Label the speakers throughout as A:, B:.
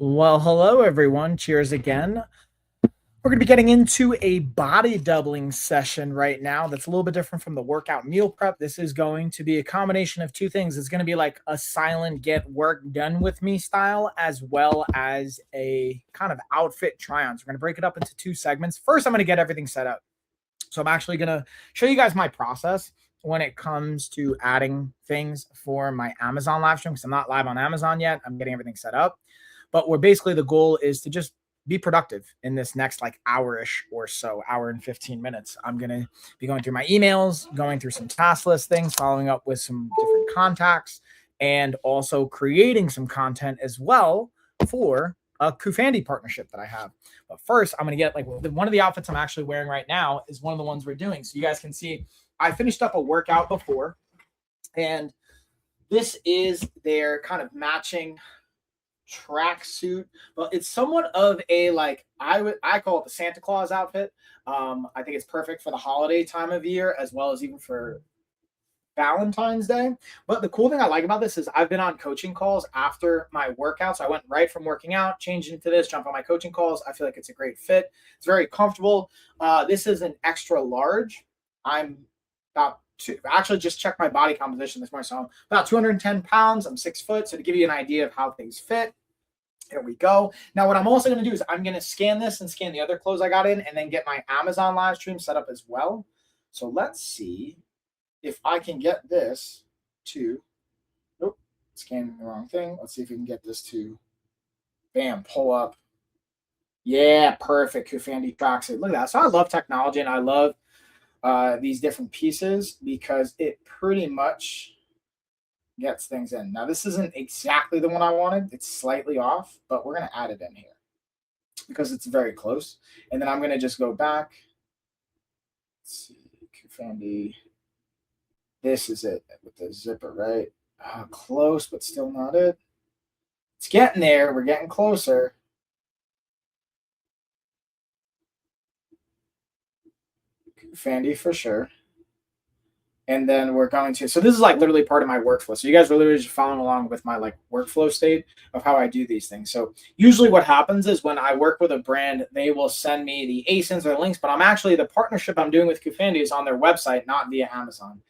A: Well, hello everyone. Cheers again. We're going to be getting into a body doubling session right now that's a little bit different from the workout meal prep. This is going to be a combination of two things. It's going to be like a silent get work done with me style, as well as a kind of outfit try on. So we're going to break it up into two segments. First, I'm going to get everything set up. So I'm actually going to show you guys my process when it comes to adding things for my Amazon live stream, because I'm not live on Amazon yet. I'm getting everything set up. But where basically the goal is to just be productive in this next like hour-ish or so, hour and 15 minutes. I'm going to be going through my emails, going through some task list things, following up with some different contacts, and also creating some content as well for a Kufandi partnership that I have. But first, I'm going to get like one of the outfits I'm actually wearing right now is one of the ones we're doing. So you guys can see I finished up a workout before, and this is their kind of matching tracksuit, but it's somewhat of a like I call it the Santa Claus outfit. I think it's perfect for the holiday time of year as well as even for Valentine's Day. But the cool thing I like about this is I've been on coaching calls after my workouts. I went right from working out, changed into this, jump on my coaching calls. I feel like it's a great fit. It's very comfortable. This is an extra large. I'm about actually just checked my body composition this morning. So I'm about 210 pounds. I'm 6 foot. So to give you an idea of how things fit, here we go. Now, what I'm also going to do is I'm going to scan this and scan the other clothes I got in and then get my Amazon live stream set up as well. So let's see if I can get this to, nope, scanning the wrong thing. Let's see if we can get this to, bam, pull up. Yeah, perfect. Kufandi tracksuit. Look at that. So I love technology and I love these different pieces because it pretty much gets things in. Now, this isn't exactly the one I wanted. It's slightly off, but we're going to add it in here because it's very close. And then I'm going to just go back. Let's see, Kufandi. This is it with the zipper, right? Close, but still not it. It's getting there. We're getting closer. Kufandi for sure. And then we're going to, so this is like literally part of my workflow. So you guys are literally just following along with my like workflow state of how I do these things. So usually what happens is when I work with a brand, they will send me the ASINs or the links, but I'm actually, the partnership I'm doing with Kufandi is on their website, not via Amazon.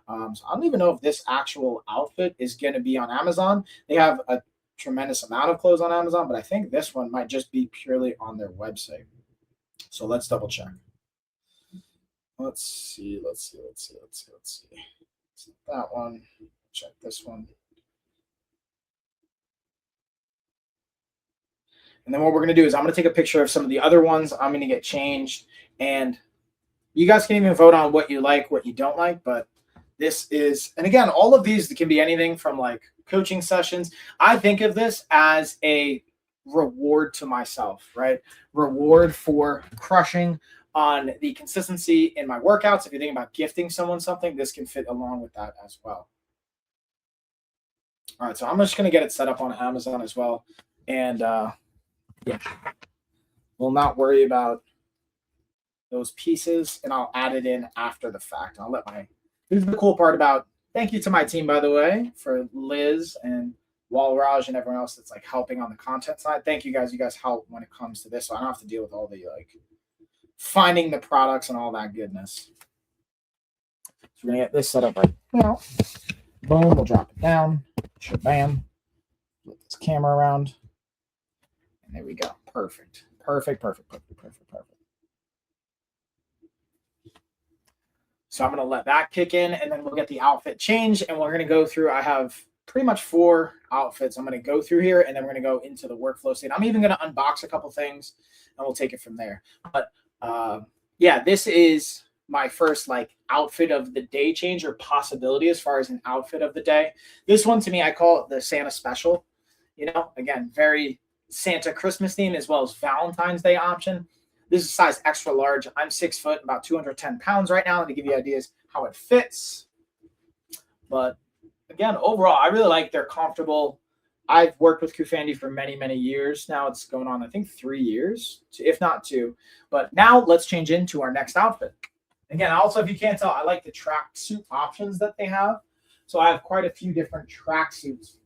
A: So I don't even know if this actual outfit is going to be on Amazon. They have a tremendous amount of clothes on Amazon, but I think this one might just be purely on their website. So let's double check. Let's see. It's that one. Check this one. And then what we're going to do is I'm going to take a picture of some of the other ones I'm going to get changed. And you guys can even vote on what you like, what you don't like. But this is, and again, all of these can be anything from like coaching sessions. I think of this as a reward to myself, right? Reward for crushing on the consistency in my workouts. If you're thinking about gifting someone something, this can fit along with that as well. All right, so I'm just going to get it set up on Amazon as well. And yeah, we'll not worry about those pieces, and I'll add it in after the fact. I'll let my, this is the cool part about, thank you to my team, by the way, for Liz and Walraj and everyone else that's like helping on the content side. Thank you guys. You guys help when it comes to this, so I don't have to deal with all the like finding the products and all that goodness. So we're gonna get this set up right now. Boom, we'll drop it down. Shabam. Flip this camera around. And there we go. Perfect. So I'm gonna let that kick in and then we'll get the outfit change and we're gonna go through. I have pretty much 4 outfits I'm gonna go through here and then we're gonna go into the workflow state. I'm even gonna unbox a couple things and we'll take it from there. But yeah, this is my first like outfit of the day change or possibility as far as an outfit of the day. This one to me, I call it the Santa special. You know, again, very Santa Christmas theme as well as Valentine's Day option. This is size extra large. I'm 6 foot, about 210 pounds right now to give you ideas how it fits. But again, overall, I really like they're comfortable. I've worked with Kufandi for many, many years. Now it's going on, I think, 3 years, if not 2. But now let's change into our next outfit. Again, also, if you can't tell, I like the tracksuit options that they have. So I have quite a few different tracksuits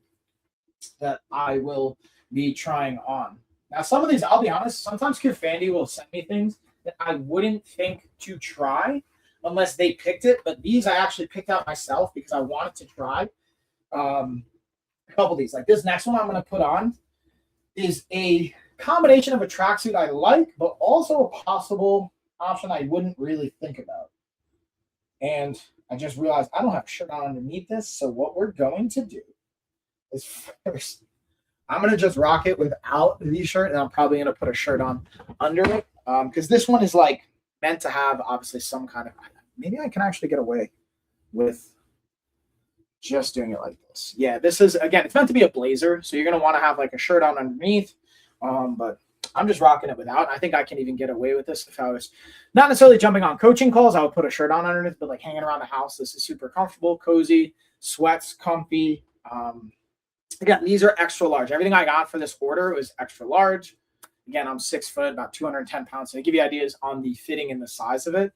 A: that I will me trying on. Now, some of these, I'll be honest, sometimes Fandy will send me things that I wouldn't think to try unless they picked it. But these I actually picked out myself because I wanted to try a couple of these. Like this next one I'm going to put on is a combination of a tracksuit I like, but also a possible option I wouldn't really think about. And I just realized I don't have a shirt on underneath this. So what we're going to do is first, I'm going to just rock it without the shirt, and I'm probably going to put a shirt on under it because this one is like meant to have obviously some kind of, maybe I can actually get away with just doing it like this. Yeah, this is, again, it's meant to be a blazer, so you're going to want to have like a shirt on underneath, but I'm just rocking it without. I think I can even get away with this if I was not necessarily jumping on coaching calls. I would put a shirt on underneath, but like hanging around the house, this is super comfortable, cozy, sweats, comfy. Again, these are extra large. Everything I got for this order was extra large. Again, I'm 6 foot, about 210 pounds. So I give you ideas on the fitting and the size of it.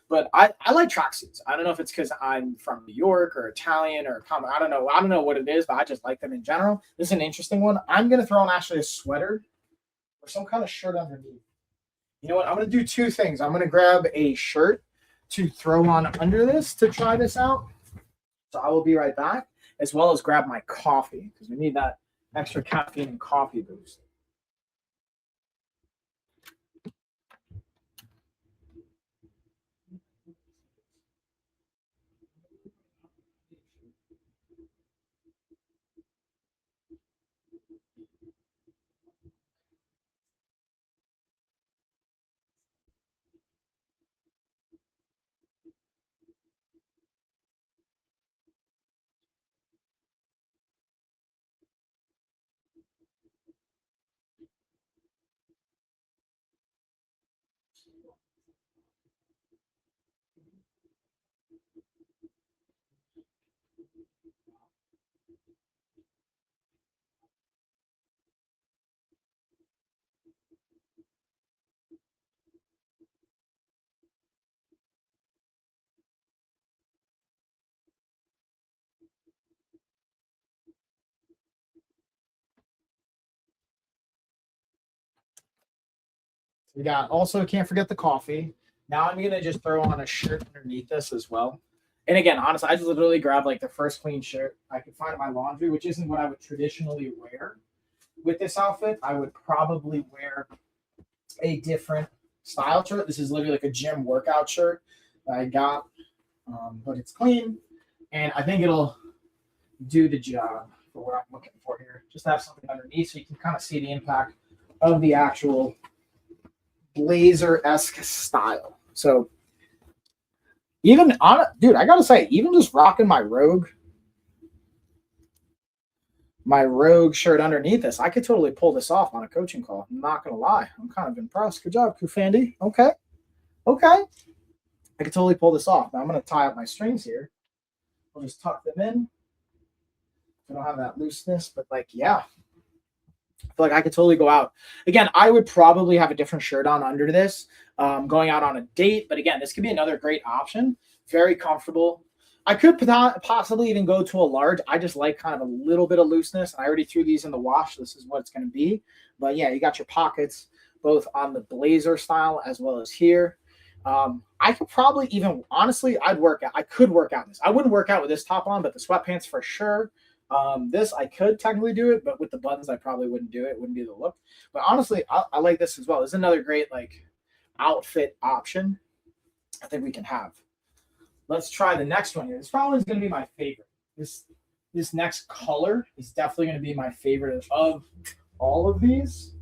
A: But I like tracksuits. I don't know if it's because I'm from New York or Italian or I don't know. I don't know what it is, but I just like them in general. This is an interesting one. I'm going to throw on actually a sweater or some kind of shirt underneath. You know what? I'm going to do two things. I'm going to grab a shirt to throw on under this to try this out. So I will be right back, as well as grab my coffee because we need that extra caffeine and coffee boost. We got also can't forget the coffee. Now I'm gonna just throw on a shirt underneath this as well. And again, honestly, I just literally grabbed like the first clean shirt I could find in my laundry, which isn't what I would traditionally wear with this outfit. I would probably wear a different style shirt. This is literally like a gym workout shirt that I got, but it's clean, and I think it'll do the job for what I'm looking for here. Just have something underneath so you can kind of see the impact of the actual blazer-esque style. So even on, dude, I gotta say, even just rocking my Rogue shirt underneath this, I could totally pull this off on a coaching call. I'm not gonna lie. I'm kind of impressed. Good job, Kufandi. Okay. I could totally pull this off. Now I'm gonna tie up my strings here. I'll just tuck them in. I don't have that looseness, but like, yeah. I feel like I could totally go out. Again, I would probably have a different shirt on under this, going out on a date. But again, this could be another great option. Very comfortable. I could possibly even go to a large. I just like kind of a little bit of looseness. I already threw these in the wash. This is what it's going to be. But yeah, you got your pockets both on the blazer style as well as here. I could probably even, honestly, I could work out this. I wouldn't work out with this top on, but the sweatpants for sure. This I could technically do it, but with the buttons I probably wouldn't do it. Wouldn't be the look. But honestly, I like this as well. This is another great like outfit option I think we can have. Let's try the next one here. This probably is going to be my favorite. This next color is definitely going to be my favorite of all of these.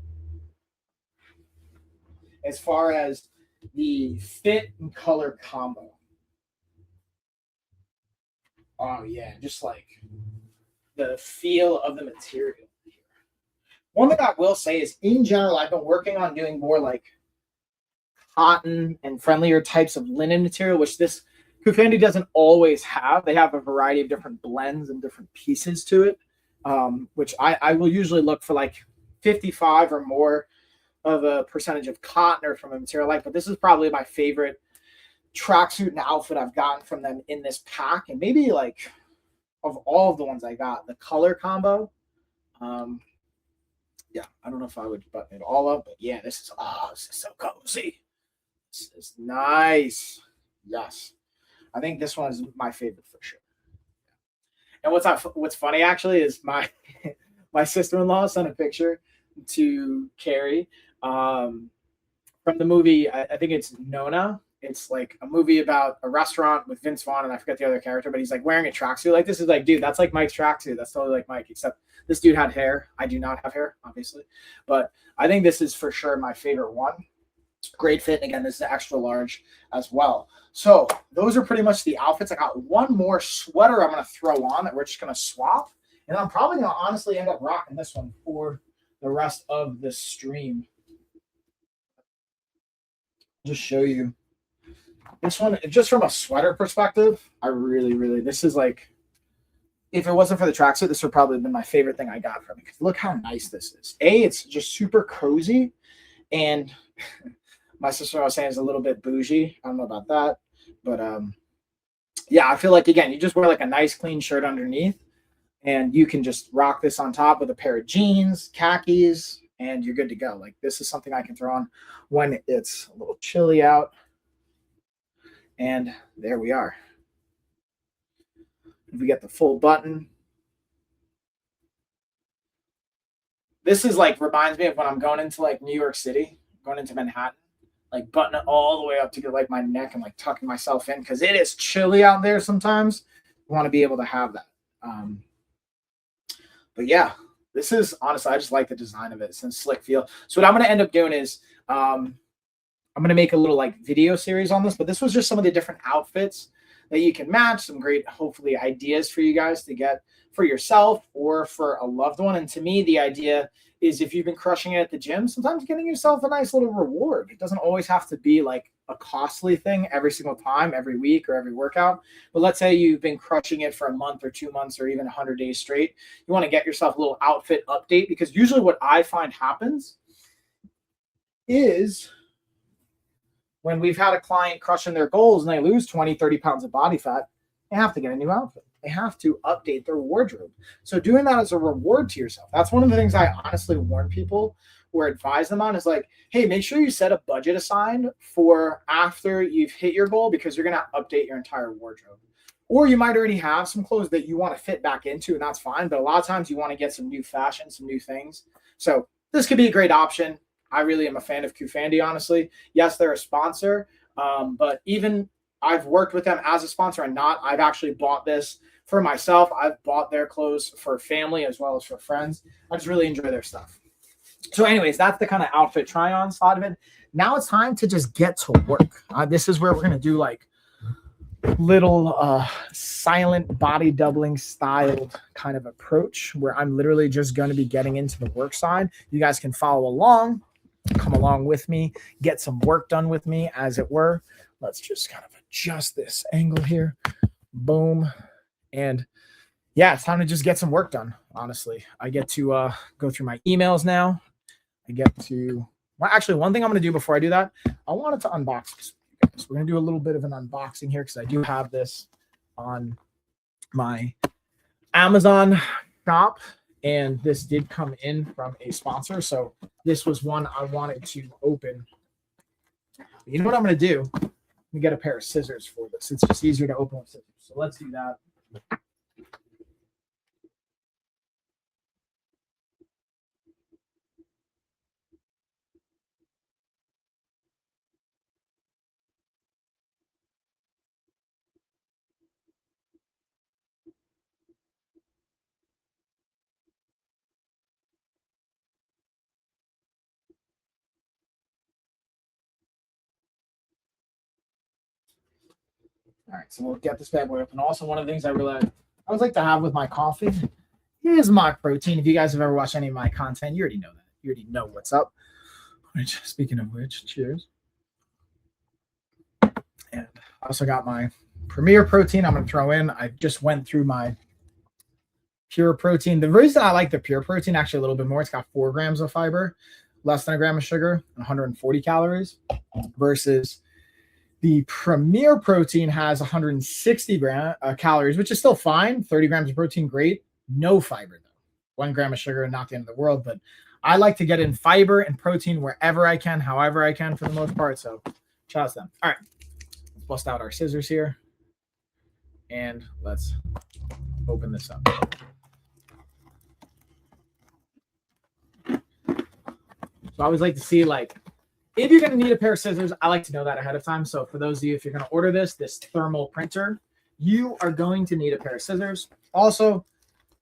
A: As far as the fit and color combo. Oh yeah, just like the feel of the material. One thing I will say is, in general, I've been working on doing more like cotton and friendlier types of linen material, which this Kufandi doesn't always have. They have a variety of different blends and different pieces to it, which I will usually look for like 55 or more of a percentage of cotton or from a material like. But this is probably my favorite tracksuit and outfit I've gotten from them in this pack, and maybe like of all of the ones I got, the color combo Yeah, I don't know if I would button it all up, but yeah, this is so cozy. This is nice. Yes, I think this one is my favorite for sure. And what's funny actually is my my sister in law sent a picture to Carrie um, from the movie. I think it's Nona. It's like a movie about a restaurant with Vince Vaughn and I forget the other character, but he's like wearing a tracksuit. Like this is like, dude, that's like Mike's tracksuit. That's totally like Mike, except this dude had hair. I do not have hair, obviously, but I think this is for sure my favorite one. Great fit. And again, this is extra large as well. So those are pretty much the outfits. I got one more sweater I'm going to throw on that we're just going to swap. And I'm probably going to honestly end up rocking this one for the rest of the stream. Just show you. This one, just from a sweater perspective, I really, this is like, if it wasn't for the tracksuit, this would probably have been my favorite thing I got from it. Because look how nice this is. It's just super cozy. And my sister was saying it's a little bit bougie. I don't know about that. But yeah, I feel like, again, you just wear like a nice clean shirt underneath. And you can just rock this on top with a pair of jeans, khakis, and you're good to go. Like this is something I can throw on when it's a little chilly out. And there we are. If we get the full button. This is like, reminds me of when I'm going into like New York City, going into Manhattan, like button it all the way up to get like my neck and like tucking myself in because it is chilly out there sometimes. You want to be able to have that. But yeah, this is honestly, I just like the design of it. It's a slick feel. So what I'm going to end up doing is I'm going to make a little like video series on this, but this was just some of the different outfits that you can match, some great, hopefully, ideas for you guys to get for yourself or for a loved one. And to me, the idea is if you've been crushing it at the gym, sometimes getting yourself a nice little reward. It doesn't always have to be like a costly thing every single time, every week or every workout. But let's say you've been crushing it for a month or 2 months or even 100 days straight. You want to get yourself a little outfit update because usually what I find happens is when we've had a client crushing their goals and they lose 20, 30 pounds of body fat, they have to get a new outfit. They have to update their wardrobe. So doing that as a reward to yourself, that's one of the things I honestly warn people or advise them on is like, hey, make sure you set a budget aside for after you've hit your goal because you're going to update your entire wardrobe. Or you might already have some clothes that you want to fit back into, and that's fine. But a lot of times you want to get some new fashion, some new things. So this could be a great option. I really am a fan of Kufandi, honestly. Yes, they're a sponsor, but even I've worked with them as a sponsor and not. I've actually bought this for myself. I've bought their clothes for family as well as for friends. I just really enjoy their stuff. So anyways, that's the kind of outfit try-on side of it. Now it's time to just get to work. This is where we're going to do like little silent body doubling styled kind of approach where I'm literally just going to be getting into the work side. You guys can follow along. Come along with me, get some work done with me, as it were. Let's just kind of adjust this angle here. Boom. And yeah, it's time to just get some work done, honestly. I get to go through my emails now. I get to, well, actually, one thing I'm going to do before I do that, I wanted to unbox this. So we're going to do a little bit of an unboxing here because I do have this on my Amazon shop. And this did come in from a sponsor. So this was one I wanted to open. You know what I'm going to do? Let me get a pair of scissors for this. It's just easier to open with scissors. So let's do that. All right, so we'll get this bad boy open. Also, one of the things I realized I always like to have with my coffee is my protein. If you guys have ever watched any of my content, you already know that. You already know what's up. Which, speaking of which, cheers. And I also got my Premier protein I'm going to throw in. I just went through my Pure protein. The reason I like the Pure protein actually a little bit more, it's got 4 grams of fiber, less than a gram of sugar, and 140 calories versus the Premier protein has 160 calories, which is still fine. 30 grams of protein, great. No fiber, though. 1 gram of sugar, not the end of the world. But I like to get in fiber and protein wherever I can, however I can for the most part. So shout out to them. All right, let's bust out our scissors here. And let's open this up. So I always like to see, like, if you're going to need a pair of scissors, I like to know that ahead of time. So for those of you, if you're going to order this thermal printer, you are going to need a pair of scissors. Also,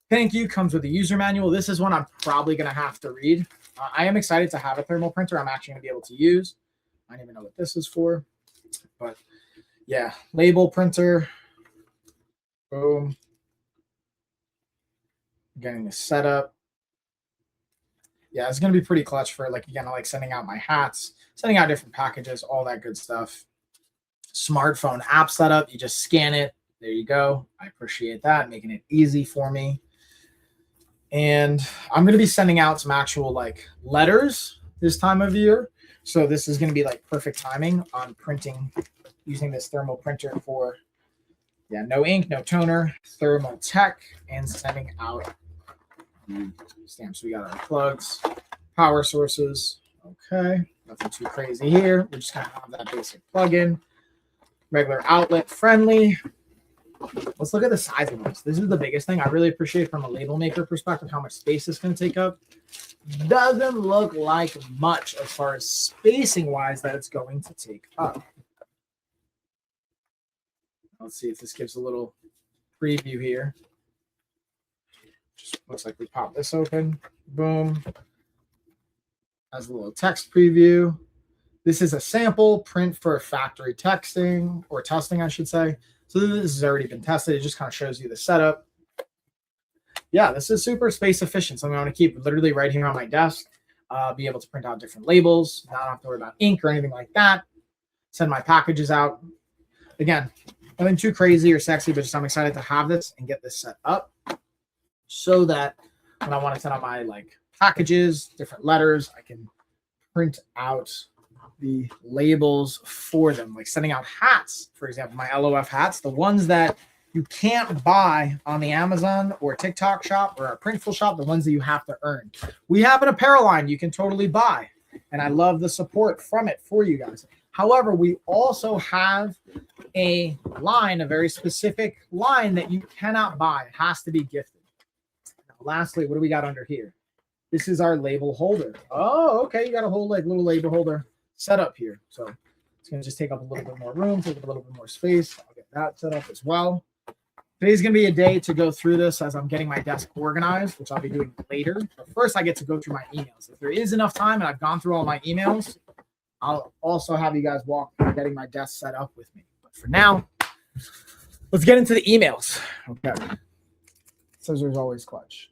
A: thank you comes with a user manual. This is one I'm probably going to have to read. I am excited to have a thermal printer I'm actually going to be able to use. I don't even know what this is for, but yeah, label printer. Boom. Getting the setup. Yeah, it's going to be pretty clutch for, like, again, I like sending out my hats, sending out different packages, all that good stuff. Smartphone app setup. You just scan it. There you go. I appreciate that, making it easy for me. And I'm going to be sending out some actual, like, letters this time of year. So this is going to be like perfect timing on printing, using this thermal printer for, yeah, no ink, no toner, thermal tech, and sending out stamps. We got our plugs, power sources. Okay, nothing too crazy here. We're just going to have that basic plug-in, regular outlet friendly. Let's look at the size of this. This is the biggest thing. I really appreciate from a label maker perspective how much space it's going to take up. Doesn't look like much as far as spacing wise that it's going to take up. Let's see if this gives a little preview here. Just looks like we pop this open. Boom. Has a little text preview. This is a sample print for factory texting or testing, I should say. So this has already been tested. It just kind of shows you the setup. Yeah, this is super space efficient. Something I want to keep literally right here on my desk. Be able to print out different labels. Not have to worry about ink or anything like that. Send my packages out. Again, nothing too crazy or sexy, but just I'm excited to have this and get this set up so that when I want to send out my, like, packages, different letters, I can print out the labels for them, like sending out hats, for example, my LOF hats, the ones that you can't buy on the Amazon or TikTok shop or a Printful shop, the ones that you have to earn. We have an apparel line you can totally buy, and I love the support from it for you guys. However, we also have a line, a very specific line that you cannot buy. It has to be gifted. Now, lastly, what do we got under here? This is our label holder. Oh, okay. You got a whole, like, little label holder set up here. So it's going to just take up a little bit more room, take up a little bit more space. I'll get that set up as well. Today's going to be a day to go through this as I'm getting my desk organized, which I'll be doing later. But first, I get to go through my emails. If there is enough time and I've gone through all my emails, I'll also have you guys walk through getting my desk set up with me. But for now, let's get into the emails. Okay. Scissors always clutch.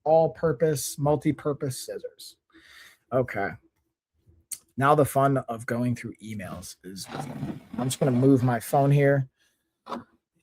A: All-purpose, multi-purpose scissors. Okay. Now the fun of going through emails is, I'm just going to move my phone here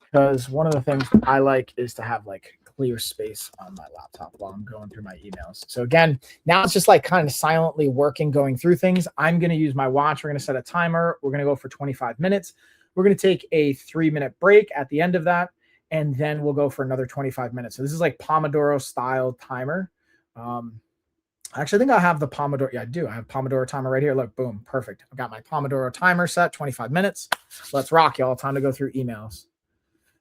A: because one of the things I like is to have, like, clear space on my laptop while I'm going through my emails. So again, now it's just like kind of silently working, going through things. I'm going to use my watch. We're going to set a timer. We're going to go for 25 minutes. We're going to take a 3-minute break at the end of that, and then we'll go for another 25 minutes. So this is like Pomodoro style timer. Actually, I think I have the Pomodoro. Yeah, I do. I have Pomodoro timer right here. Look, boom, perfect. I've got my Pomodoro timer set, 25 minutes. Let's rock, y'all. Time to go through emails.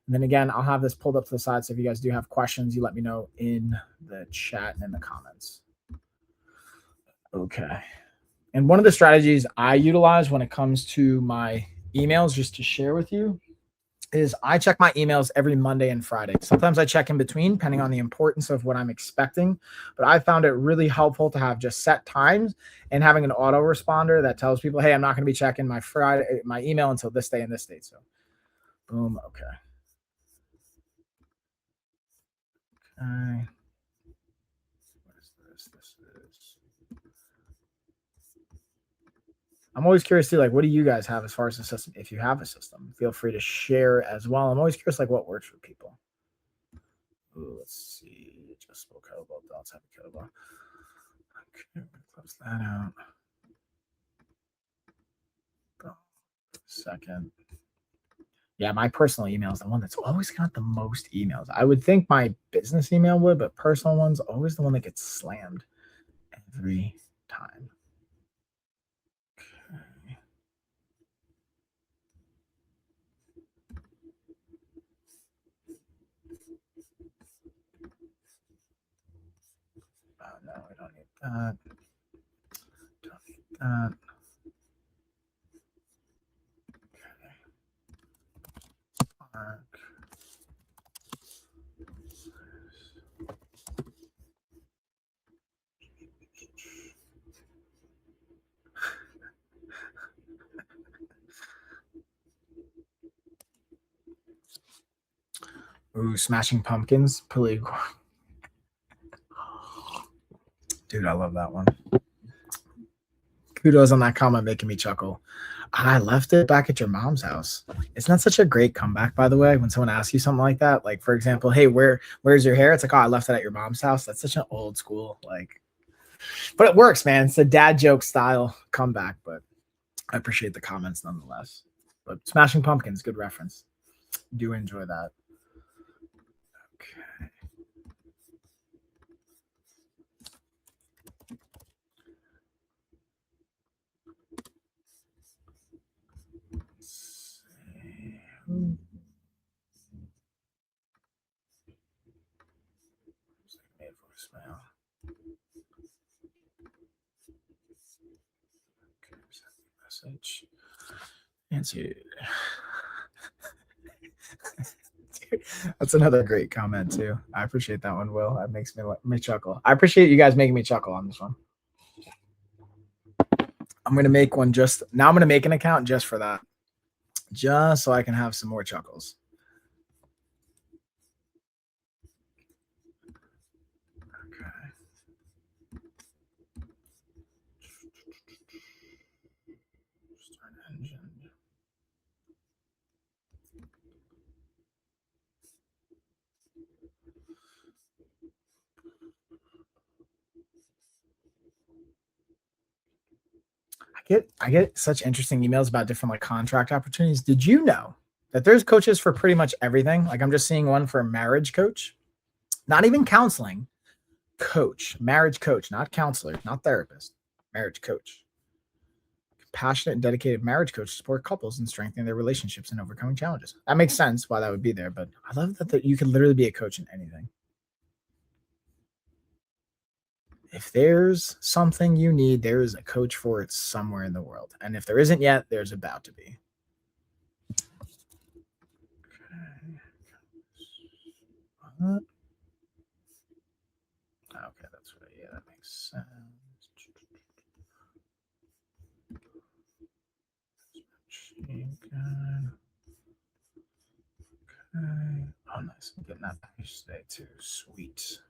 A: And then again, I'll have this pulled up to the side. So if you guys do have questions, you let me know in the chat and in the comments. Okay. And one of the strategies I utilize when it comes to my emails, just to share with you, is I check my emails every Monday and Friday. Sometimes I check in between, depending on the importance of what I'm expecting. But I found it really helpful to have just set times and having an autoresponder that tells people, hey, I'm not going to be checking my email until this day and this date. So, boom. Okay. Okay. What is this? This is. I'm always curious too, like, what do you guys have as far as the system? If you have a system, feel free to share as well. I'm always curious, like, what works for people. Ooh, let's see. Just spoke about dots. Have a kettlebell. Okay, close that out. Second. Yeah, my personal email is the one that's always got the most emails. I would think my business email would, but personal one's always the one that gets slammed every time. Okay. Oh, no, we don't need that. Don't need that. Okay. Arc. Ooh, Smashing Pumpkins. Dude, I love that one. Kudos on that comment making me chuckle. I left it back at your mom's house. It's not such a great comeback, by the way, when someone asks you something like that. Like, for example, hey, where's your hair? It's like, oh, I left it at your mom's house. That's such an old school, like, but it works, man. It's a dad joke style comeback, but I appreciate the comments nonetheless. But Smashing Pumpkins, good reference. Do enjoy that. Okay. Let's see. Voicemail. Okay, message. Answer. Dude, that's another great comment too. I appreciate that one, Will. That makes me chuckle. I appreciate you guys making me chuckle on this one. I'm gonna make one just now. I'm gonna make an account just for that, just so I can have some more chuckles. Okay. Start engine. I get such interesting emails about different like contract opportunities. Did you know that there's coaches for pretty much everything? Like I'm just seeing one for a marriage coach, not even counseling, coach, marriage coach, not counselor, not therapist, marriage coach. Passionate and dedicated marriage coach to support couples in strengthening their relationships and overcoming challenges. That makes sense why that would be there, but I love that you can literally be a coach in anything. If there's something you need, there is a coach for it somewhere in the world. And if there isn't yet, there's about to be. Okay. Okay, that's right. Yeah, that makes sense. Okay. Oh, nice. I'm getting that package today too. Sweet.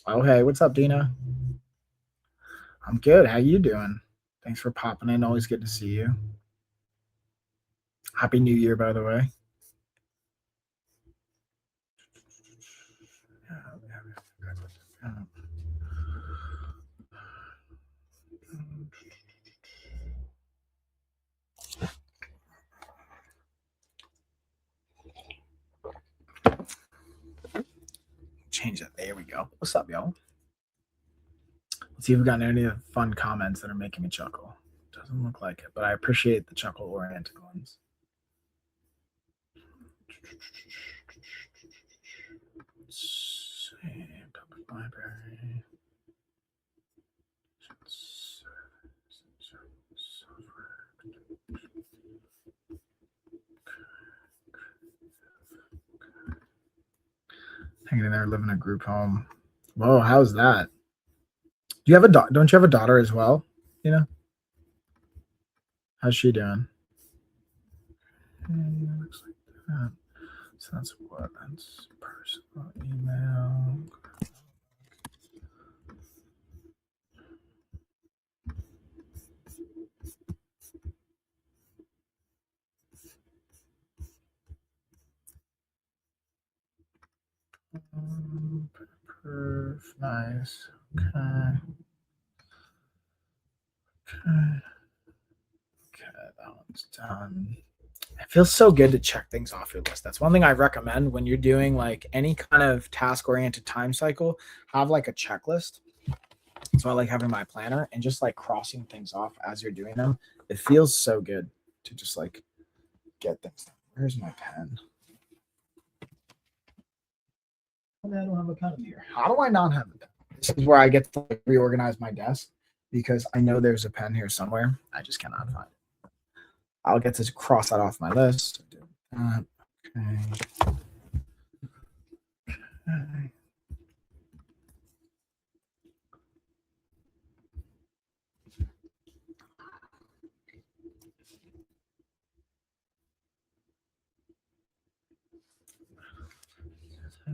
A: Oh, hey, what's up, Dina? I'm good. How you doing? Thanks for popping in. Always good to see you. Happy New Year, by the way. Change that. There we go. What's up, y'all? Let's see if we've gotten any fun comments that are making me chuckle. Doesn't look like it, but I appreciate the chuckle-oriented ones. Let's see. Public library. Hanging in there, living a group home. Whoa, how's that? Do you have a don't you have a daughter as well? You know? How's she doing? Looks like that. So that's what? That's personal email. Perf, nice. Okay. Okay, that one's done. It feels so good to check things off your list. That's one thing I recommend when you're doing like any kind of task oriented time cycle. Have like a checklist. So I like having my planner and just like crossing things off as you're doing them. It feels so good to just like get things done. Where's my pen? I don't have a pen in here. How do I not have a pen? This is where I get to like reorganize my desk because I know there's a pen here somewhere. I just cannot find it. I'll get to cross that off my list. Okay.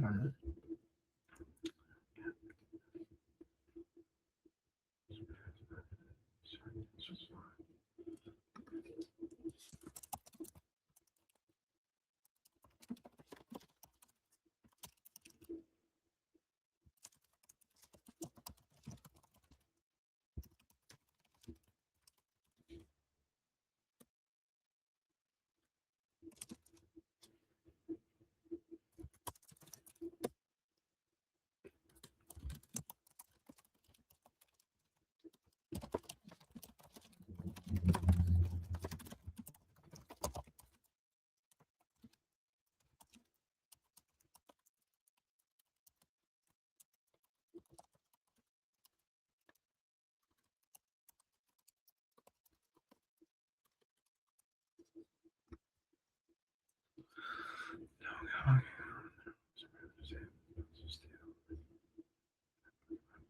A: Okay.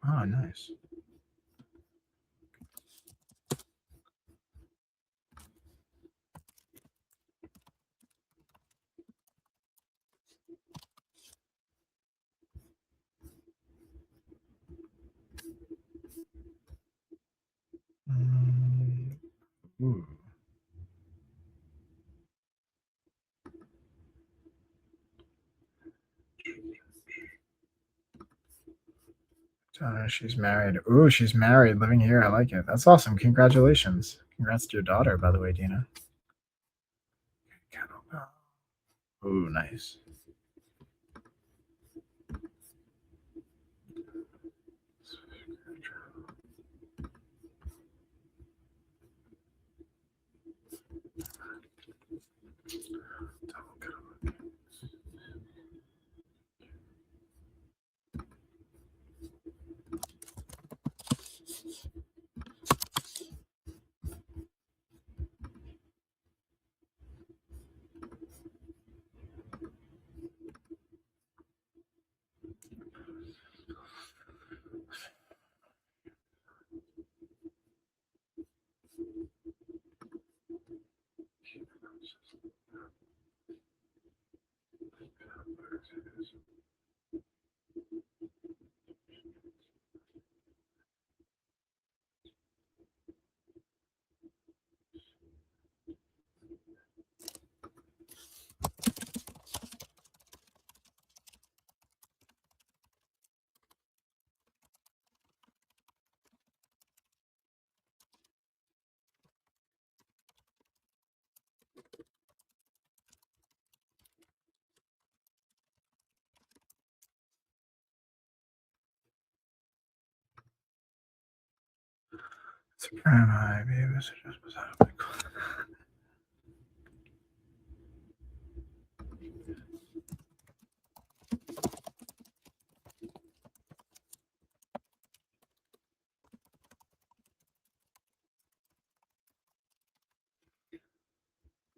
A: Oh, nice. Ooh. She's married. Ooh, she's married, living here. I like it. That's awesome. Congratulations. Congrats to your daughter, by the way, Dina. Ooh, nice.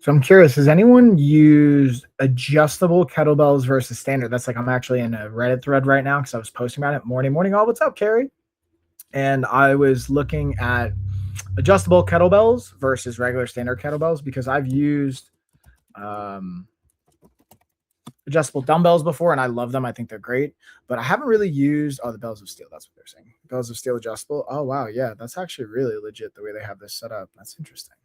A: So I'm curious, has anyone used adjustable kettlebells versus standard? That's like I'm actually in a Reddit thread right now because I was posting about it. Morning, all. What's up, Carrie? And I was looking at adjustable kettlebells versus regular standard kettlebells because I've used adjustable dumbbells before and I love them. I think they're great, but I haven't really used the bells of steel. That's what they're saying. Bells of steel adjustable. Oh wow, yeah, that's actually really legit the way they have this set up. That's interesting.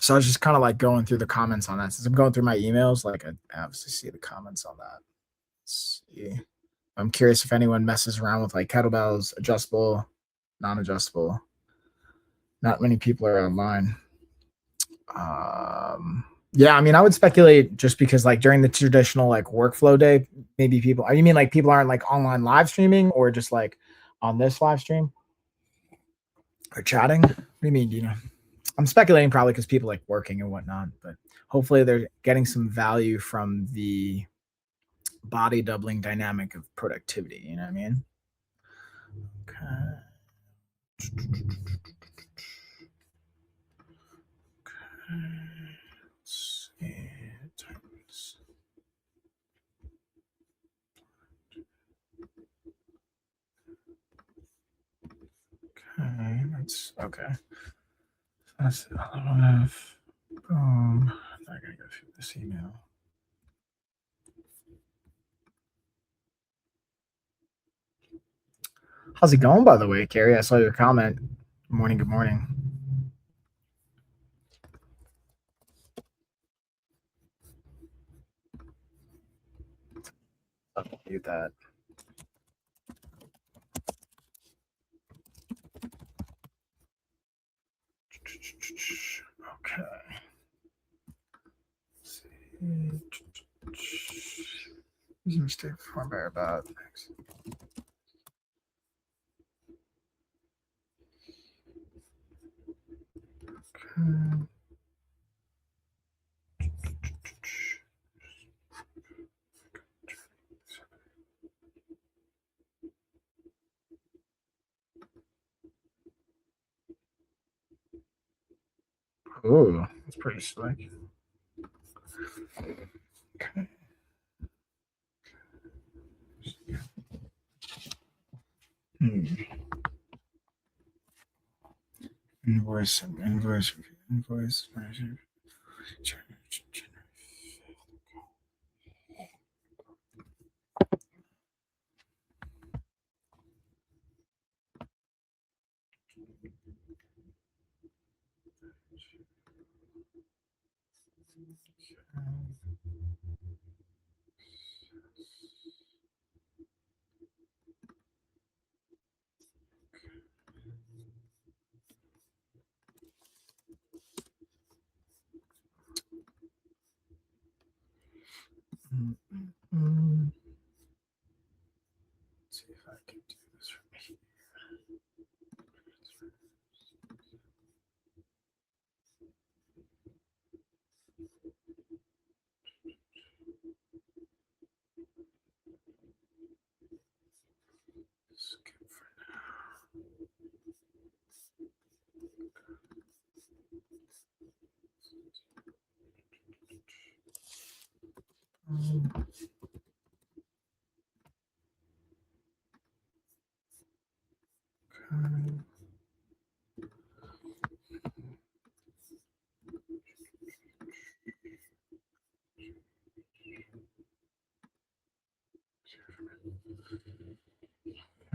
A: So I was just kind of like going through the comments on that. Since I'm going through my emails, like I obviously see the comments on that. Let's see. I'm curious if anyone messes around with like kettlebells, adjustable, non-adjustable. Not many people are online. Yeah, I mean, I would speculate just because like during the traditional like workflow day, maybe people. You mean like people aren't like online live streaming or just like on this live stream or chatting? What do you mean? You know, I'm speculating probably because people like working and whatnot, but hopefully they're getting some value from the body doubling dynamic of productivity. You know what I mean? Okay. Let's see. Okay, that's okay. That's LOF. Boom. I gotta go through this email. How's it going, by the way, Carrie? I saw your comment. Good morning. Good morning. I'll mute that. Okay. Let's see. Easy mistake before I'm better about. Thanks. Okay. Oh, that's pretty slick. Okay. Hmm. Invoice. Let's see if I can do this from here. Skip for now. Okay.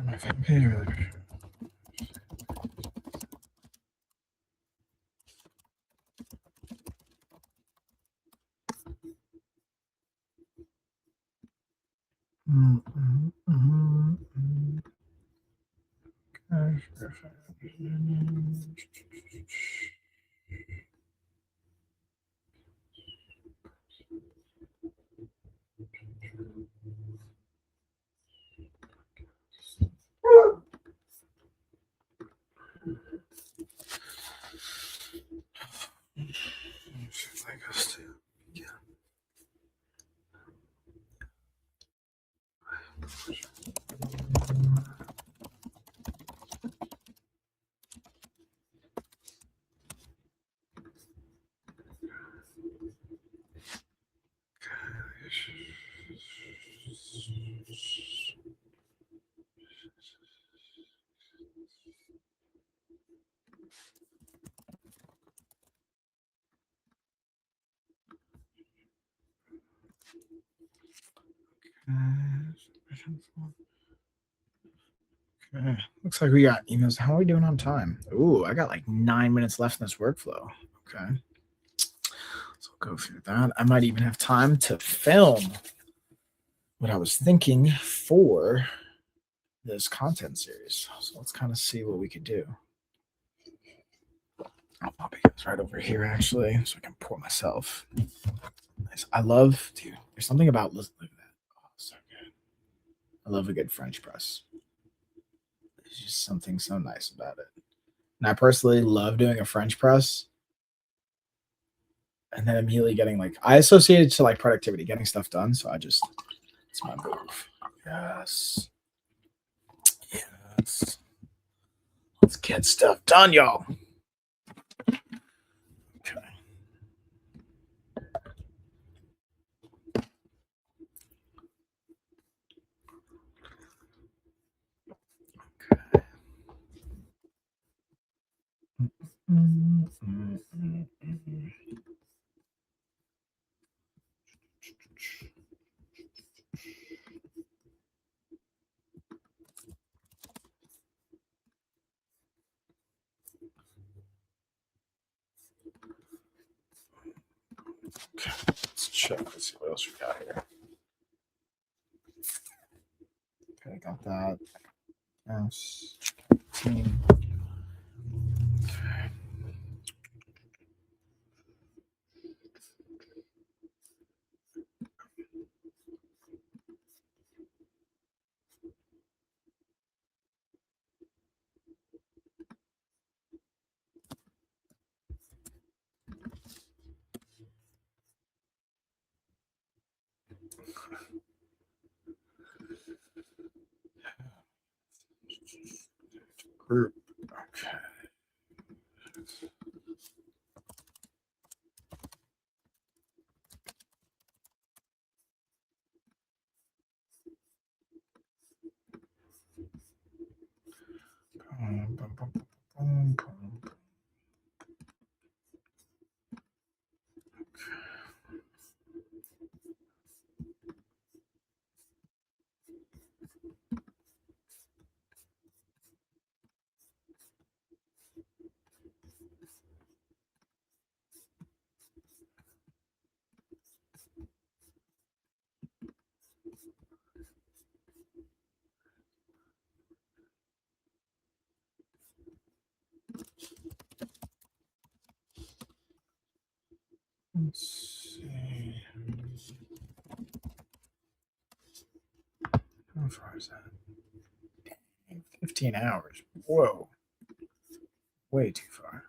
A: My computer. Okay. Looks like we got emails. How are we doing on time? Ooh, I got like 9 minutes left in this workflow. Okay. go through that. I might even have time to film what I was thinking for this content series. So let's kind of see what we could do. I'll pop it right over here actually, so I can pour myself. Nice. I love, dude. There's something about look at that. Oh, so good. I love a good French press. There's just something so nice about it. And I personally love doing a French press and then immediately getting like I associate it to like productivity, getting stuff done. So I just it's my move. Yes. Yes. Let's get stuff done, y'all. Okay. Okay, let's check. Let's see what else we got here. Okay, got that. Yes. Team. Okay. Group. Okay. Boom, boom, boom, boom, boom, boom. Let's see. How far is that? 15 hours. Whoa. Way too far.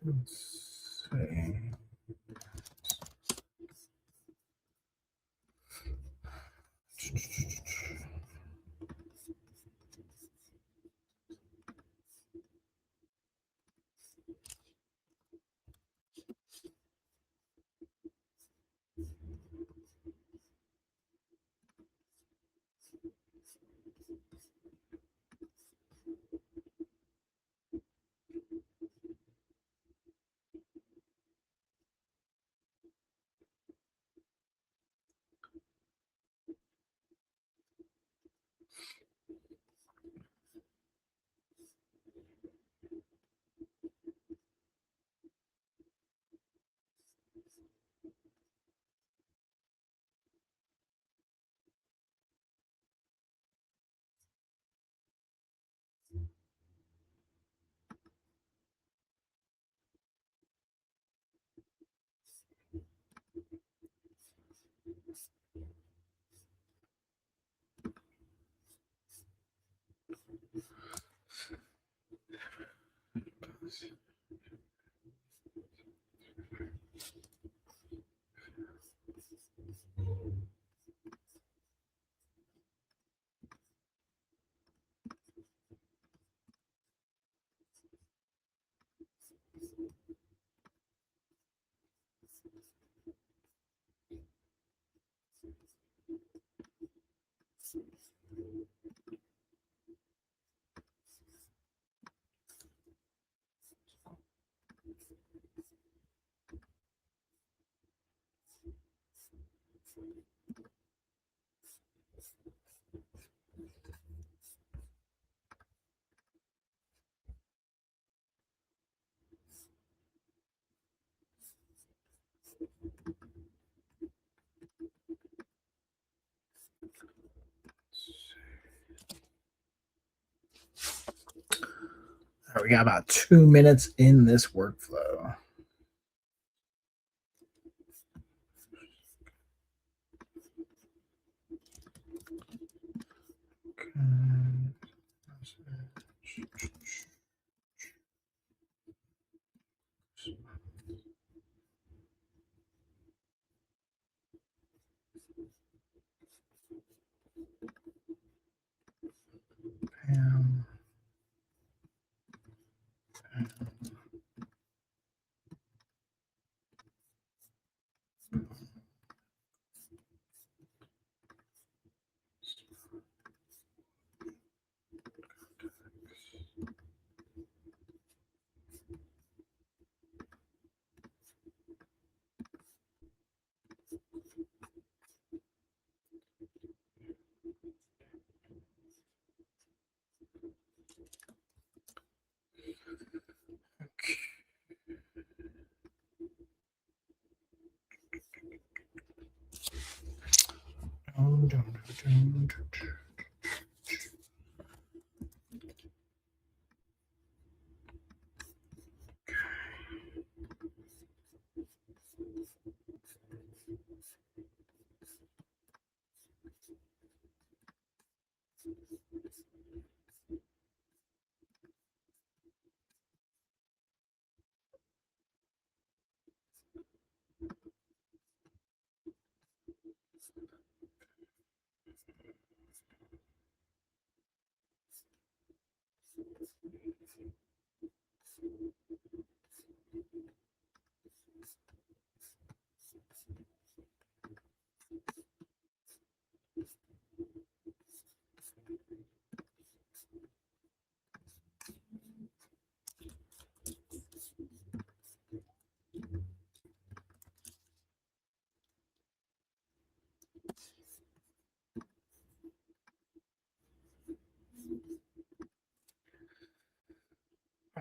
A: Let's see. We got about 2 minutes in this workflow.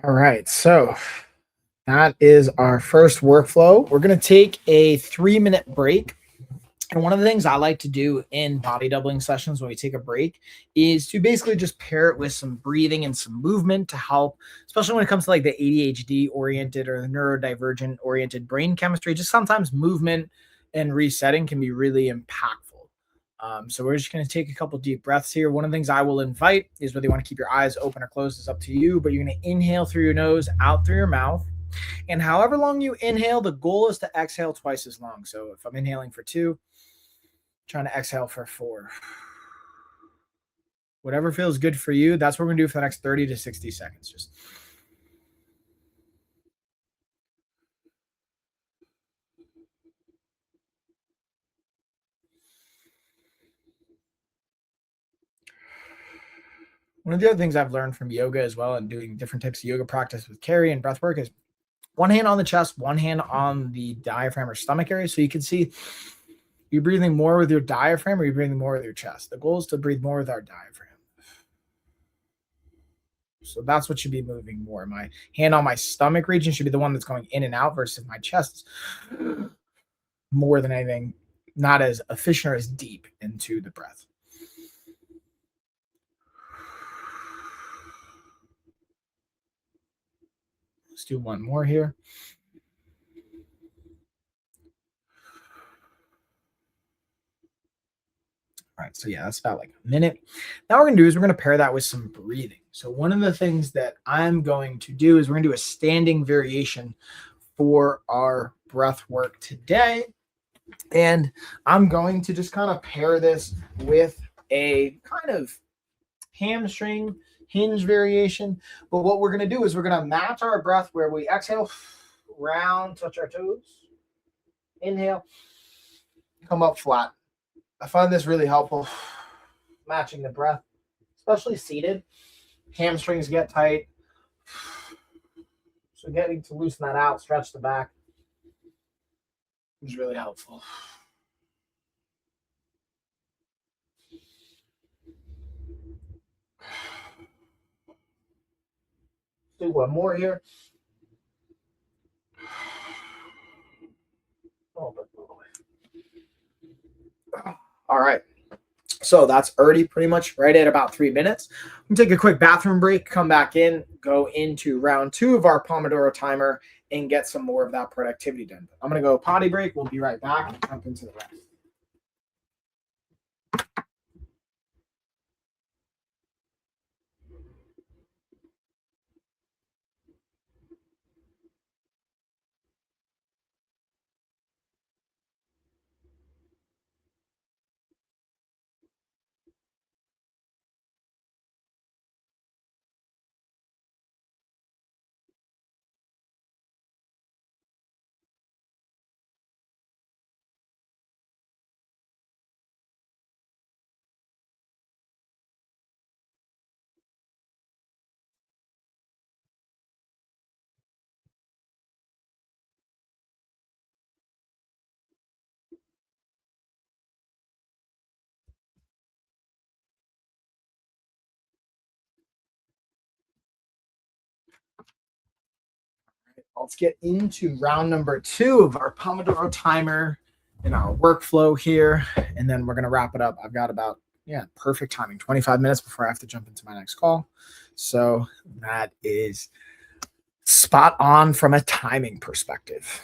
A: All right, so that is our first workflow. We're going to take a 3-minute break. And one of the things I like to do in body doubling sessions when we take a break is to basically just pair it with some breathing and some movement to help, especially when it comes to like the ADHD oriented or the neurodivergent oriented brain chemistry. Just sometimes movement and resetting can be really impactful. So we're just going to take a couple deep breaths here. One of the things I will invite is whether you want to keep your eyes open or closed is up to you, but you're going to inhale through your nose, out through your mouth. And however long you inhale, the goal is to exhale twice as long. So if I'm inhaling for 2, trying to exhale for 4. Whatever feels good for you, that's what we're going to do for the next 30 to 60 seconds. Just one of the other things I've learned from yoga as well and doing different types of yoga practice with Carrie and breath work is one hand on the chest, one hand on the diaphragm or stomach area. So you can see you're breathing more with your diaphragm or you're breathing more with your chest. The goal is to breathe more with our diaphragm. So that's what should be moving more. My hand on my stomach region should be the one that's going in and out versus my chest more than anything, not as efficient or as deep into the breath. Let's do one more here. All right, so yeah, that's about like a minute. Now what we're gonna do is we're gonna pair that with some breathing. So one of the things that I'm going to do is we're gonna do a standing variation for our breath work today. And I'm going to just kind of pair this with a kind of hamstring hinge variation. But what we're going to do is we're going to match our breath where we exhale, round, touch our toes, inhale, come up flat. I find this really helpful, matching the breath, especially seated. Hamstrings get tight. So getting to loosen that out, stretch the back is really helpful. do one more here. All right. So that's already pretty much right at about 3 minutes. We'll take a quick bathroom break, come back in, go into round 2 of our Pomodoro timer, and get some more of that productivity done. I'm going to go potty break. We'll be right back and jump into the rest. Let's get into round number 2 of our Pomodoro timer and our workflow here, and then we're going to wrap it up. I've got about, perfect timing, 25 minutes before I have to jump into my next call. So that is spot on from a timing perspective.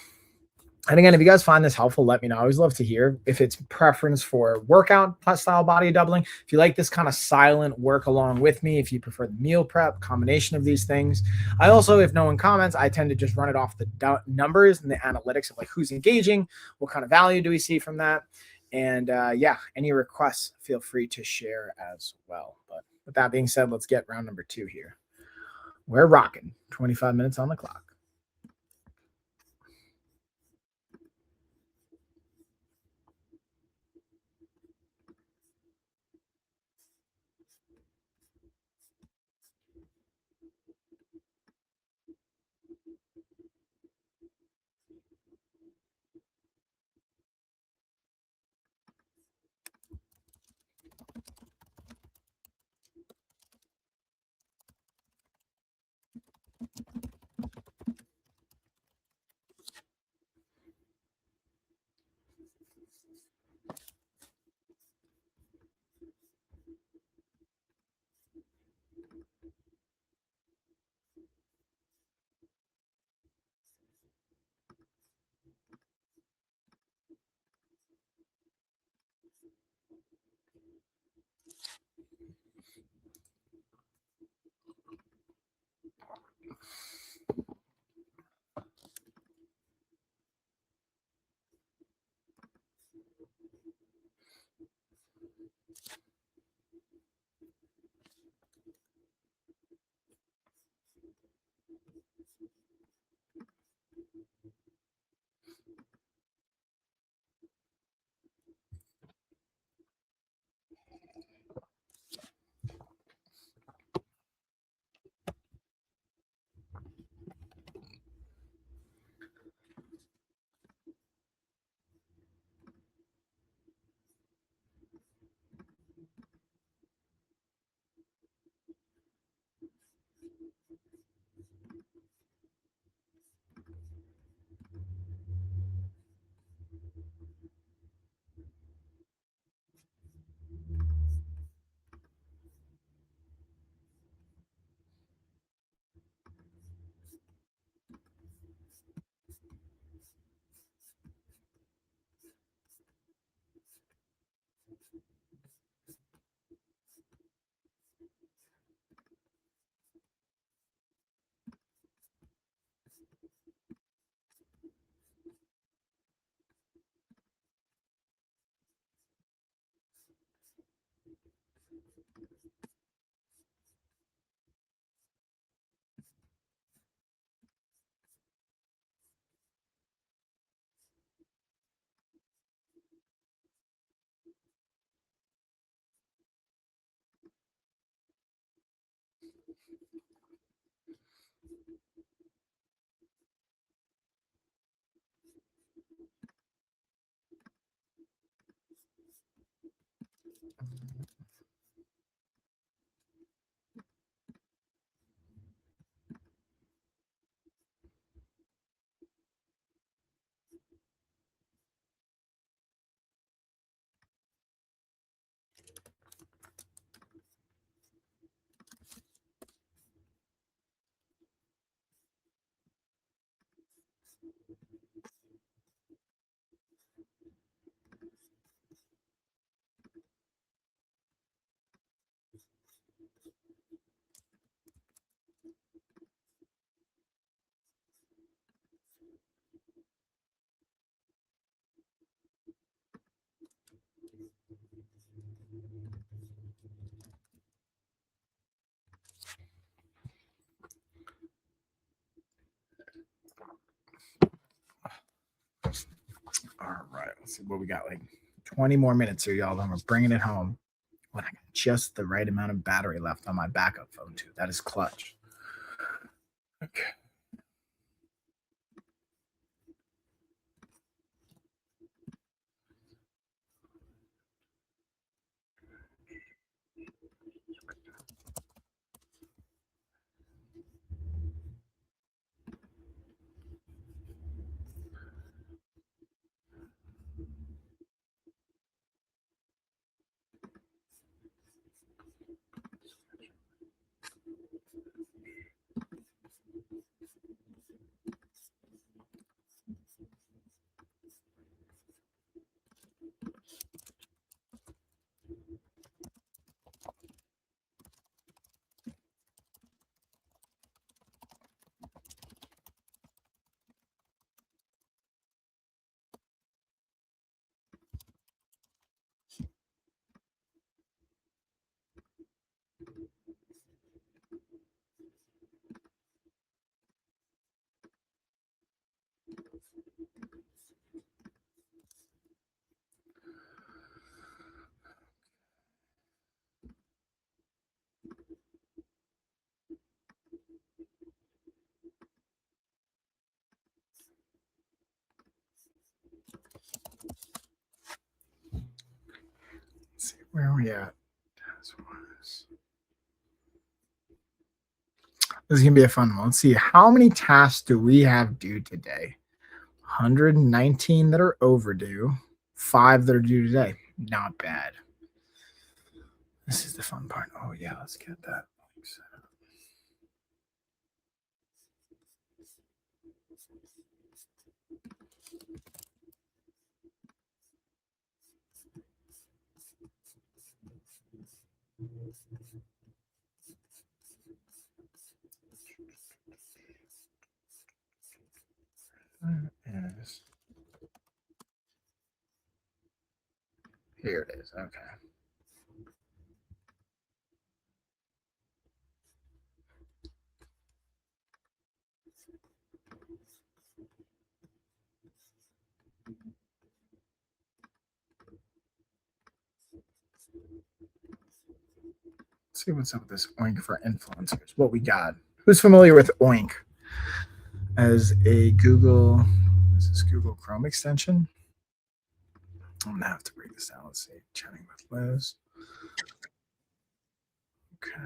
A: And again, if you guys find this helpful, let me know. I always love to hear if it's preference for workout style body doubling. If you like this kind of silent work along with me, if you prefer the meal prep combination of these things. I also, if no one comments, I tend to just run it off the numbers and the analytics of like who's engaging, what kind of value do we see from that. And any requests, feel free to share as well. But with that being said, let's get round number 2 here. We're rocking 25 minutes on the clock. All right, let's see what we got. Like 20 more minutes here, y'all. Then we're bringing it home. When I got just the right amount of battery left on my backup phone, too. That is clutch. Okay. Let's see where are we at. This is gonna be a fun one. Let's see how many tasks do we have due today. 119 that are overdue, 5 that are due today. Not bad. This is the fun part. Oh yeah, let's get that. Yes. Here it is. Okay. Let's see what's up with this Oink for influencers. What we got? Who's familiar with Oink as a Google? Is this Google Chrome extension? I'm gonna have to break this down. Let's see. Chatting with Liz. Okay.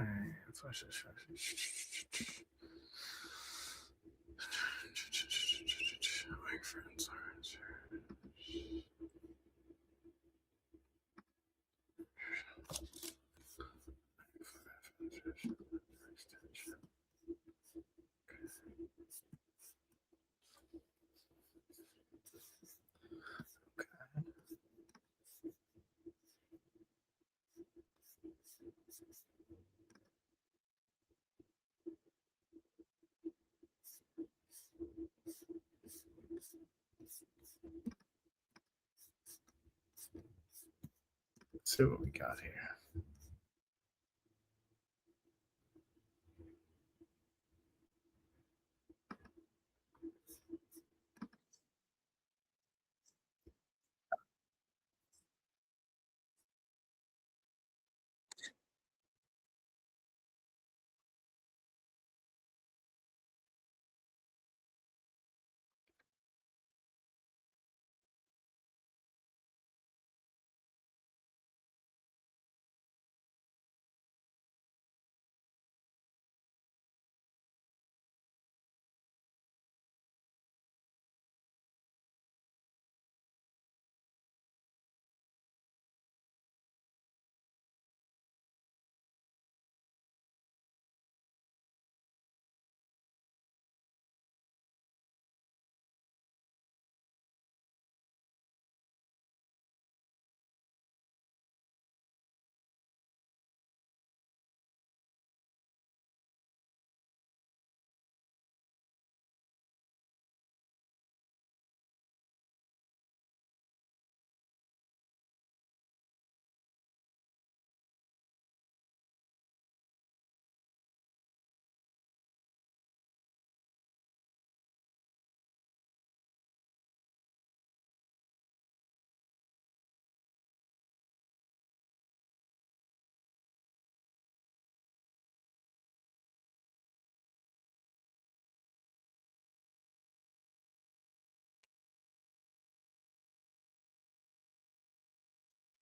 A: Let's see what we got here.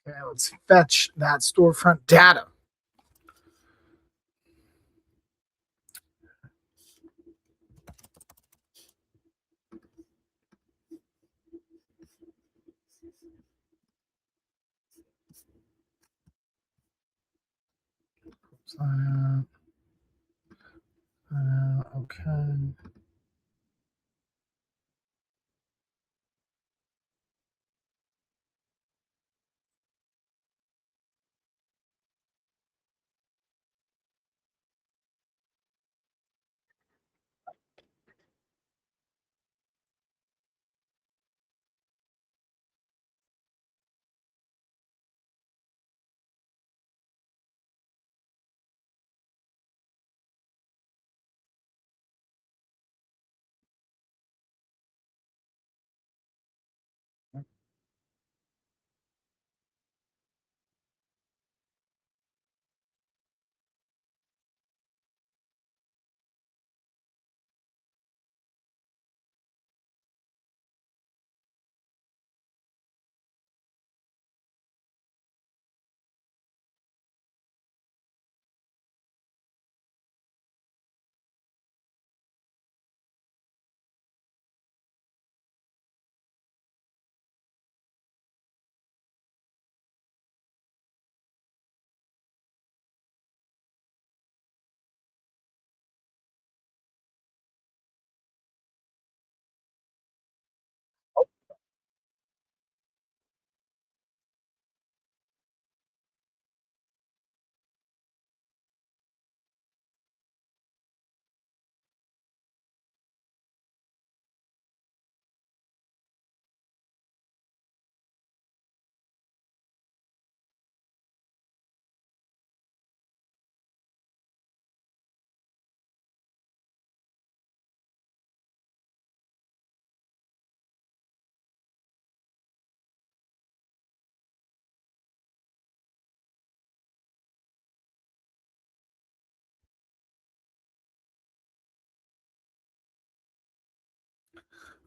A: Okay, let's fetch that storefront data. Okay.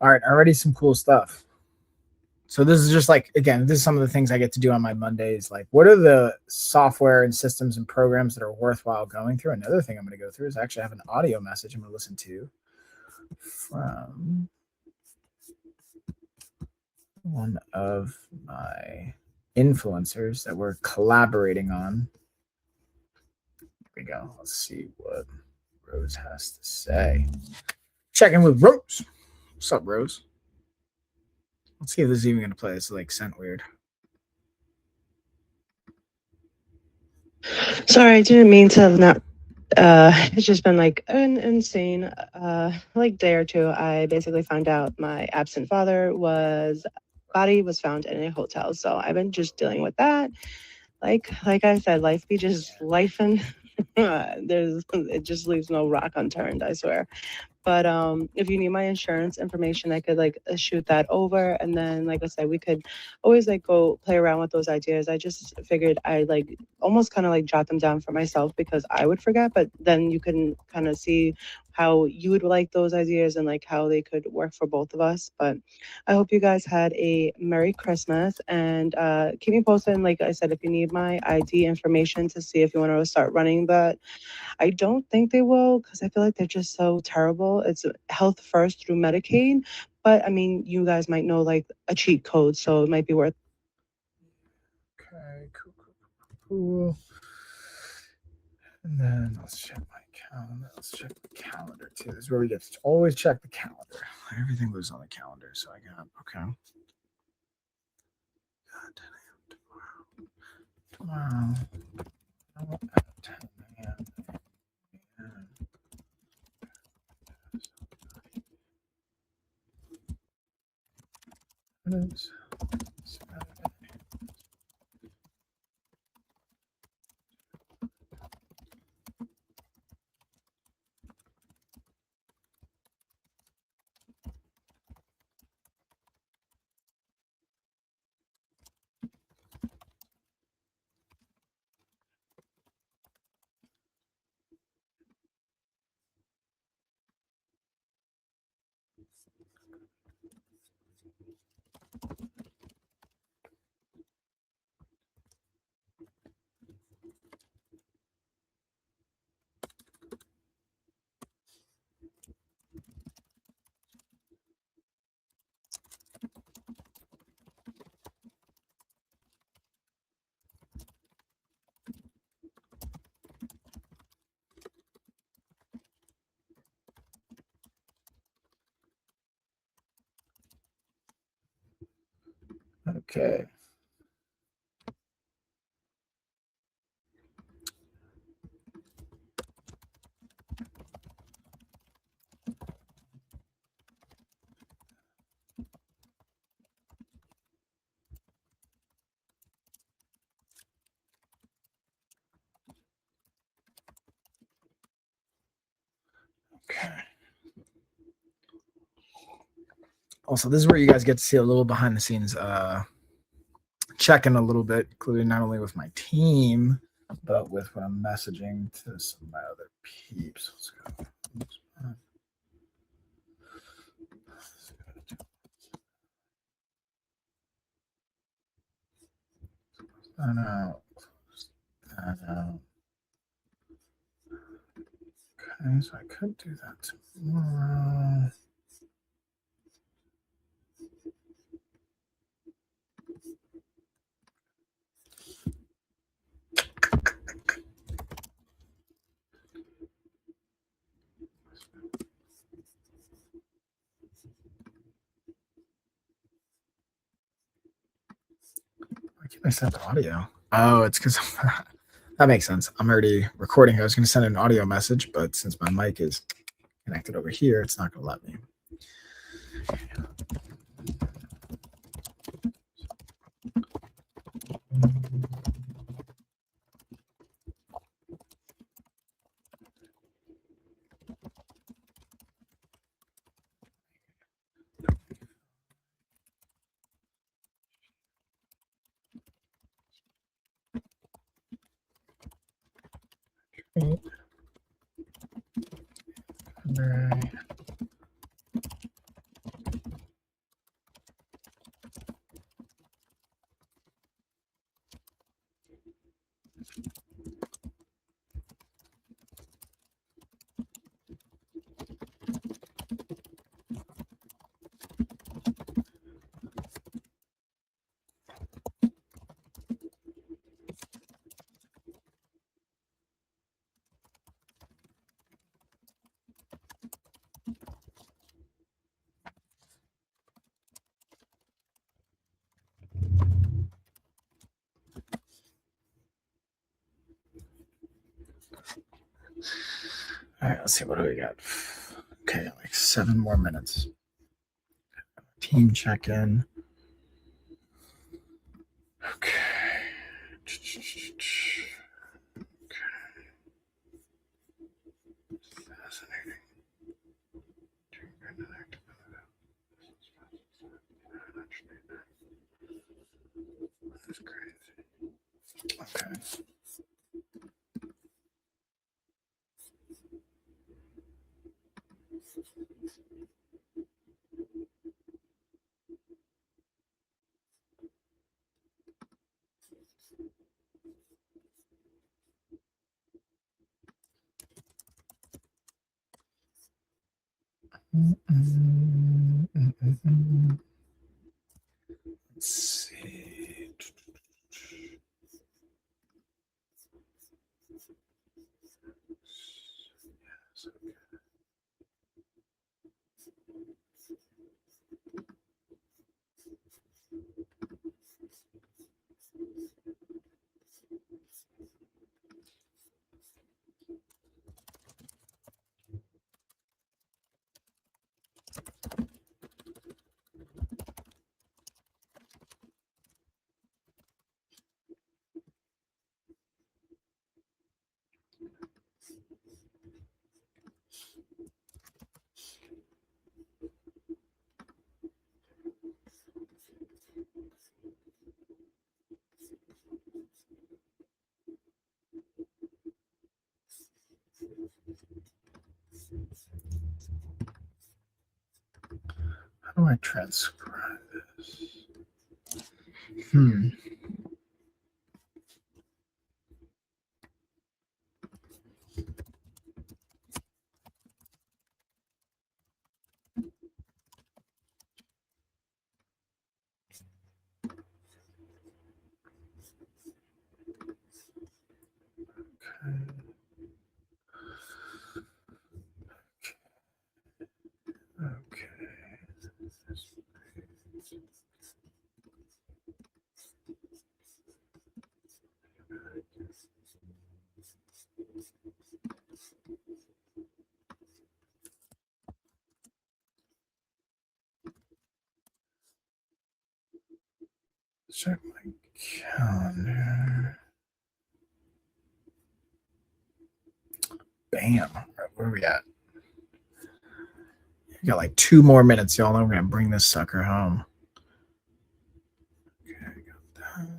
A: All right, already some cool stuff. So this is just like, again, this is some of the things I get to do on my Mondays. Like, what are the software and systems and programs that are worthwhile going through? Another thing I'm going to go through is actually have an audio message I'm going to listen to from one of my influencers that we're collaborating on. Here we go. Let's see what Rose has to say. Checking with Rose. What's up, Rose? Let's see if this is even going to play. This is like sent weird.
B: Sorry, I didn't mean to not. It's just been like an insane, like day or two. I basically found out my absent father was body was found in a hotel. So I've been just dealing with that. Like I said, life be just life, and there's it just leaves no rock unturned. I swear. But if you need my insurance information, I could like shoot that over, and then like I said, we could always like go play around with those ideas. I just figured I like almost kind of like jot them down for myself because I would forget, but then you can kind of see how you would like those ideas and like how they could work for both of us. But I hope you guys had a Merry Christmas and keep me posted. And like I said, if you need my ID information to see if you want to start running that, I don't think they will because I feel like they're just so terrible. It's health first through Medicaid, but I mean, you guys might know like a cheat code, so it might be worth.
A: Okay, cool. And then let's check my calendar. Let's check the calendar too. This is where we get to always check the calendar. Everything lives on the calendar. So I got, okay. Tomorrow at 10 a.m. Okay. Okay. Also, this is where you guys get to see a little behind the scenes checking a little bit, including not only with my team, but with what I'm messaging to some of my other peeps. Let's go. Oops. I know. Okay, so I could do that tomorrow. Why can't I send audio? Oh, it's because that makes sense. I'm already recording. I was going to send an audio message, but since my mic is connected over here, it's not going to let me. All right, let's see. What do we got? Okay, like 7 more minutes. Team check in. Okay. Fascinating. That's crazy. Okay. Let's see. How do I transcribe this? Okay. check my calendar. Bam. All right, where are we at? We got like 2 more minutes, y'all. I'm gonna bring this sucker home. Okay, I got that.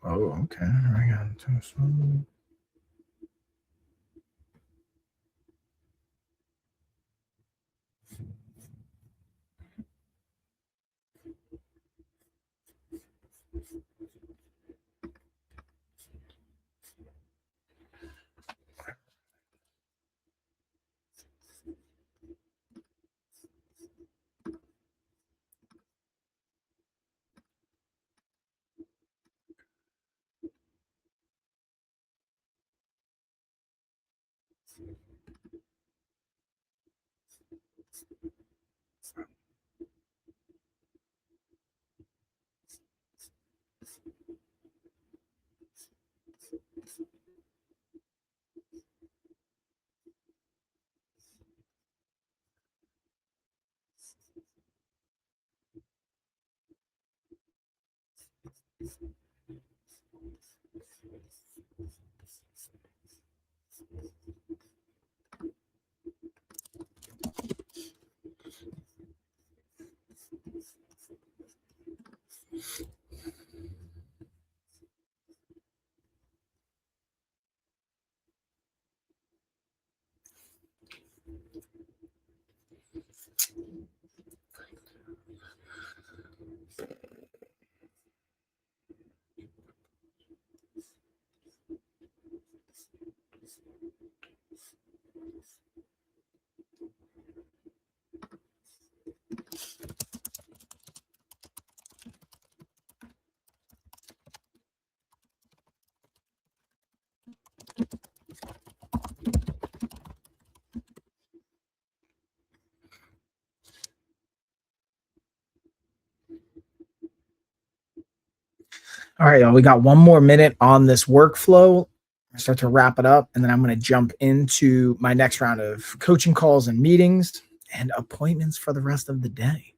A: Oh, okay. I got to. All right, y'all. We got 1 more minute on this workflow. I start to wrap it up, and then I'm going to jump into my next round of coaching calls and meetings and appointments for the rest of the day.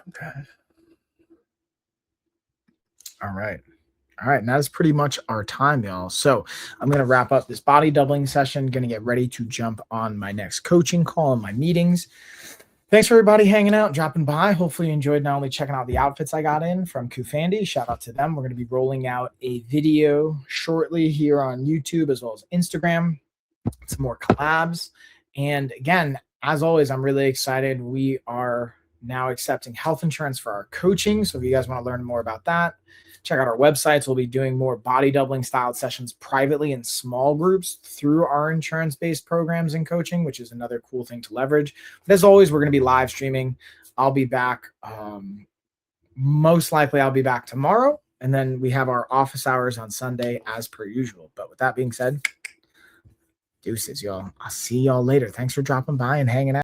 A: Okay. All right. All right. And that is pretty much our time, y'all. So I'm going to wrap up this body doubling session, going to get ready to jump on my next coaching call and my meetings. Thanks for everybody hanging out, dropping by. Hopefully you enjoyed not only checking out the outfits I got in from Kufandi. Shout out to them. We're going to be rolling out a video shortly here on YouTube as well as Instagram. Some more collabs. And again, as always, I'm really excited. We are now accepting health insurance for our coaching. So if you guys want to learn more about that, check out our websites. We'll be doing more body doubling style sessions privately in small groups through our insurance-based programs and coaching, which is another cool thing to leverage. But as always, we're going to be live streaming. I'll be back. Most likely I'll be back tomorrow. And then we have our office hours on Sunday as per usual. But with that being said, Deuces, y'all. I'll see y'all later. Thanks for dropping by and hanging out.